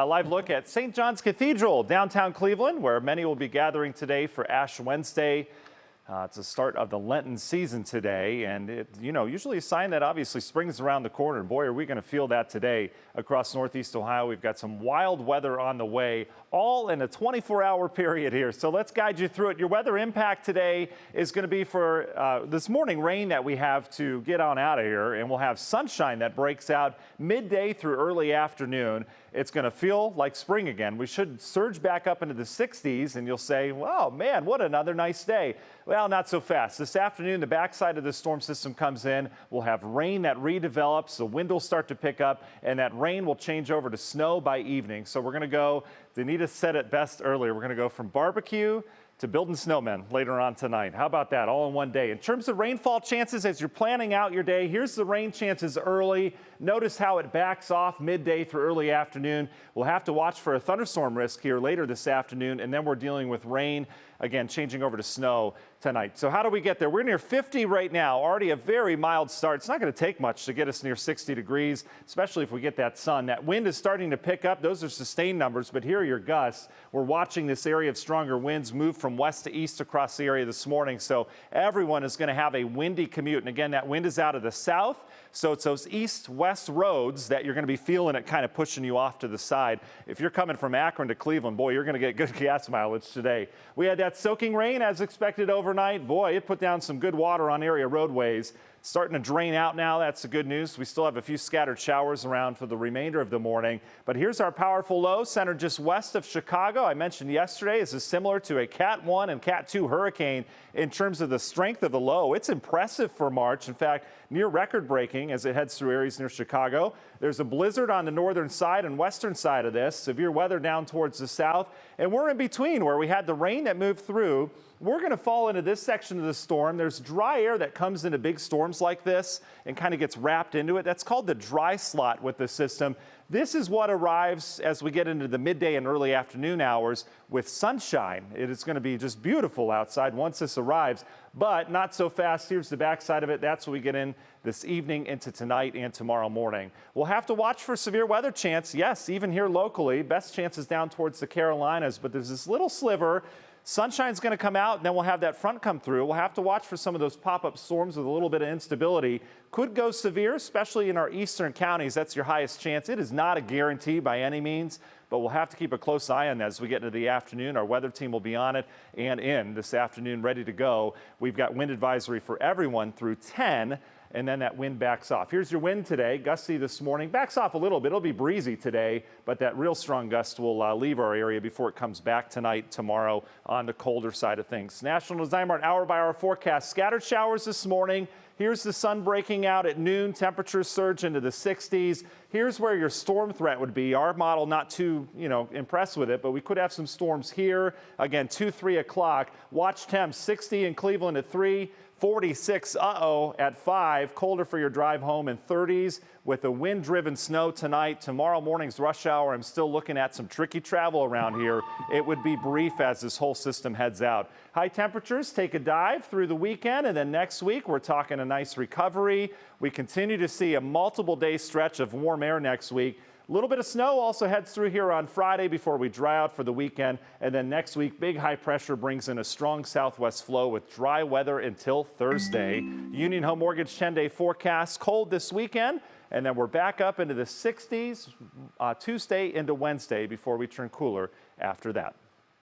A live look at St. John's Cathedral, downtown Cleveland, where many will be gathering today for Ash Wednesday. It's the start of the Lenten season today, and usually a sign that obviously spring's around the corner. And boy, are we going to feel that today across Northeast Ohio. We've got some wild weather on the way, all in a 24-hour period here. So let's guide you through it. Your weather impact today is going to be for this morning rain that we have to get on out of here, and we'll have sunshine that breaks out midday through early afternoon. It's going to feel like spring again. We should surge back up into the 60s, and you'll say, wow, man, what another nice day. Well, not so fast. This afternoon, the backside of the storm system comes in. We'll have rain that redevelops. The wind will start to pick up, and that rain will change over to snow by evening. So we're going to go, Danita said it best earlier, we're going to go from barbecue to building snowmen later on tonight. How about that, all in one day? In terms of rainfall chances, as you're planning out your day, here's the rain chances early. Notice how it backs off midday through early afternoon. We'll have to watch for a thunderstorm risk here later this afternoon, and then we're dealing with rain, again, changing over to snow tonight. So how do we get there? We're near 50 right now, already a very mild start. It's not going to take much to get us near 60 degrees, especially if we get that sun. That wind is starting to pick up. Those are sustained numbers, but here are your gusts. We're watching this area of stronger winds move from west to east across the area this morning, so everyone is going to have a windy commute. And again, that wind is out of the south, so it's those east-west roads that you're going to be feeling it kind of pushing you off to the side. If you're coming from Akron to Cleveland, boy, you're going to get good gas mileage today. We had that soaking rain as expected overnight. Boy, it put down some good water on area roadways. Starting to drain out now. That's the good news. We still have a few scattered showers around for the remainder of the morning. But here's our powerful low centered just west of Chicago. I mentioned yesterday this is similar to a Cat 1 and Cat 2 hurricane in terms of the strength of the low. It's impressive for March. In fact, near record breaking as it heads through areas near Chicago. There's a blizzard on the northern side and western side of this. Severe weather down towards the south. And we're in between where we had the rain that moved through. We're going to fall into this section of the storm. There's dry air that comes into big storms like this and kind of gets wrapped into it. That's called the dry slot with the system. This is what arrives as we get into the midday and early afternoon hours with sunshine. It is going to be just beautiful outside once this arrives, but not so fast. Here's the backside of it. That's what we get in this evening into tonight and tomorrow morning. We'll have to watch for severe weather chance. Yes, even here locally, best chances down towards the Carolinas, but there's this little sliver. Sunshine's going to come out, and then we'll have that front come through. We'll have to watch for some of those pop-up storms with a little bit of instability. Could go severe, especially in our eastern counties. That's your highest chance. It is not a guarantee by any means, but we'll have to keep a close eye on that as we get into the afternoon. Our weather team will be on it and in this afternoon, ready to go. We've got wind advisory for everyone through 10. And then that wind backs off. Here's your wind today. Gusty this morning. Backs off a little bit. It'll be breezy today, but that real strong gust will leave our area before it comes back tonight, tomorrow on the colder side of things. National Design Mart hour-by-hour forecast. Scattered showers this morning. Here's the sun breaking out at noon. Temperatures surge into the 60s. Here's where your storm threat would be. Our model not too, impressed with it, but we could have some storms here. Again, 2, 3 o'clock. Watch temps 60 in Cleveland at 3. 46, at 5. Colder for your drive home in 30s with the wind-driven snow tonight. Tomorrow morning's rush hour, I'm still looking at some tricky travel around here. It would be brief as this whole system heads out. High temperatures take a dive through the weekend, and then next week we're talking a nice recovery. We continue to see a multiple-day stretch of warm air next week. A little bit of snow also heads through here on Friday before we dry out for the weekend. And then next week, big high pressure brings in a strong southwest flow with dry weather until Thursday. Union Home Mortgage 10-day forecast. Cold this weekend. And then we're back up into the 60s Tuesday into Wednesday before we turn cooler after that.